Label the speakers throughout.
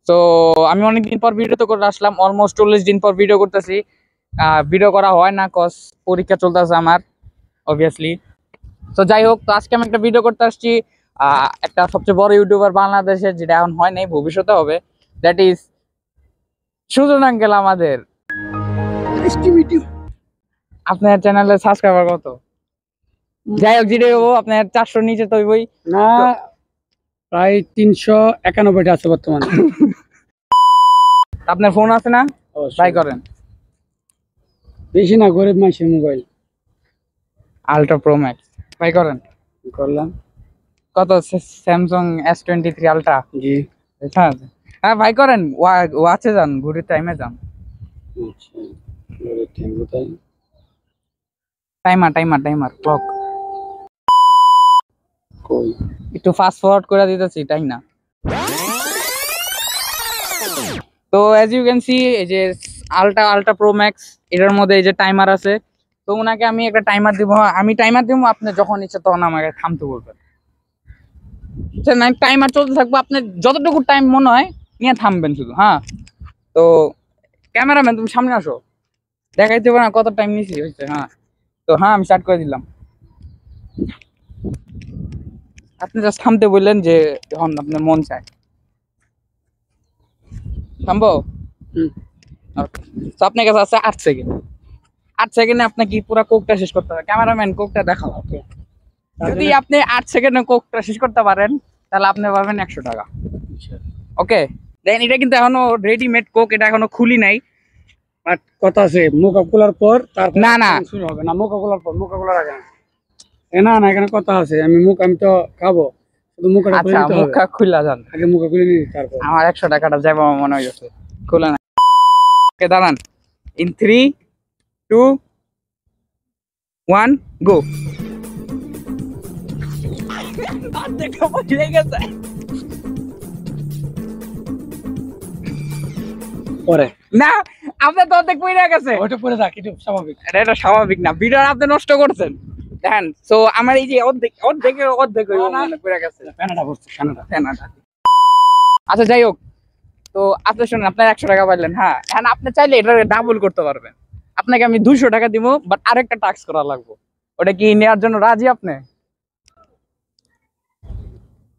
Speaker 1: তো আমি অনেকদিন পর ভিডিও তো করে আসলাম, অলমোস্ট 40 দিন পর ভিডিও করতেছি। ভিডিও করা হয় না কজ পরীক্ষা চলতেছে আমার অবভিয়াসলি। তো যাই হোক, তো আজকে আমি একটা ভিডিও করতে আসছি একটা সবচেয়ে বড় ইউটিউবার বাংলাদেশের, যেটা এখন হয় নাই, ভবিষ্যতে হবে। দ্যাট ইজ সুজন আঙ্কেল আমাদের। আপনার চ্যানেলের সাবস্ক্রাইবার কত? যাই হোক, যেটা হবো আপনার 400 নিচে তো হইবই
Speaker 2: না, প্রায় 391টা আছে বর্তমানে।
Speaker 1: আপনার ফোন আছে না? ট্রাই করেন।
Speaker 2: বেশি না, গরিব মানুষের mobile.
Speaker 1: Ultra pro max try করেন।
Speaker 2: করলাম।
Speaker 1: কত? Samsung S23 ultra.
Speaker 2: জি।
Speaker 1: হ্যাঁ ভাই করেন, ওয়াচে যান, ঘুরির টাইমে যান।
Speaker 2: আচ্ছা, গরিব টাইম কোথায়?
Speaker 1: টাইমার ক্লক
Speaker 2: কই?
Speaker 1: একটু ফাস্ট ফরওয়ার্ড করে দিতেছি, তাই না? তো অ্যাজ ইউ ক্যান সি, এই যে আলট্রা প্রো ম্যাক্স, এটার মধ্যে এই যে টাইমার আছে। তো ওনাকে আমি একটা টাইমার দিব, আপনি যখন ইচ্ছা তখন আমাকে থামতে বলবেন। টাইমার চলতে থাকবো, আপনি যতটুকু টাইম মনে হয় নিয়ে থামবেন শুধু। হ্যাঁ, তো ক্যামেরাম্যান তুমি সামনে আসো, দেখাইতে পারো না কত টাইম নিয়েছি হয়েছে। হ্যাঁ, তো হ্যাঁ আমি স্টার্ট করে দিলাম। আপনি জাস্ট থামতে বললেন যে যখন আপনার মন চায়। থামবো? তো আপনার কাছে আছে 8 সেকেন্ড। 8 সেকেন্ডে আপনাকে কি পুরো কোকটা শেষ করতে হবে। ক্যামেরাম্যান কোকটা দেখাও। যদি আপনি 8 সেকেন্ডে কোকটা শেষ করতে পারেন তাহলে আপনি পাবেন 100 টাকা। ওকে, দেন এটা কিন্তু এখনো রেডিমেড কোক, এটা এখনো খুলি নাই।
Speaker 2: বাট কথা আছে, মুখ খোলার পর তারপর
Speaker 1: না
Speaker 2: শুরু হবে না। মুখ খোলার পর, মুখ খোলার আগে না। না, এখানে কথা আছে। আমি তো খাবো, শুধু মুখটা খুলে নিতে হবে।
Speaker 1: মুখটা খুলে যান,
Speaker 2: আগে মুখ খুলে নিই, তারপর
Speaker 1: আমার 100 টাকাটা যাবো আমার মনে হয়েছে। খুলে না। ওকে, দাঁড়ান। ইন 3, 2, 1 গো। দেখা পড়ে গেছে
Speaker 2: পরে
Speaker 1: না, আপনার তো অর্ধেক পড়ে গেছে।
Speaker 2: ওটা পরে থাক, এটা স্বাভাবিক।
Speaker 1: এটা স্বাভাবিক না, ভিডিও আপনি নষ্ট করছেন। দেখেন, সো আমার এই যে অর্ধেক পড়ে গেছে।
Speaker 2: ফ্যানাটা পড়ছে, ফ্যানাটা।
Speaker 1: আচ্ছা যাই হোক, তো আপনি শুনুন, আপনার 100 টাকা পাইলেন। হ্যাঁ, এখন আপনি চাইলে এটা ডাবল করতে পারবেন। আপনাকে আমি 200 টাকা দিব, বাট আরেকটা টাস্ক করা লাগবে। ওটা কি নেওয়ার জন্য রাজি আপনি?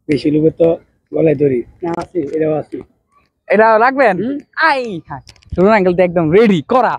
Speaker 2: বেশি লোকের তো গলায় ধরি না, আছি, এটাও আছি।
Speaker 1: এটা রাখবেন? আই হ্যাঁ, শুনুন আঙ্কেল তো একদম রেডি করা।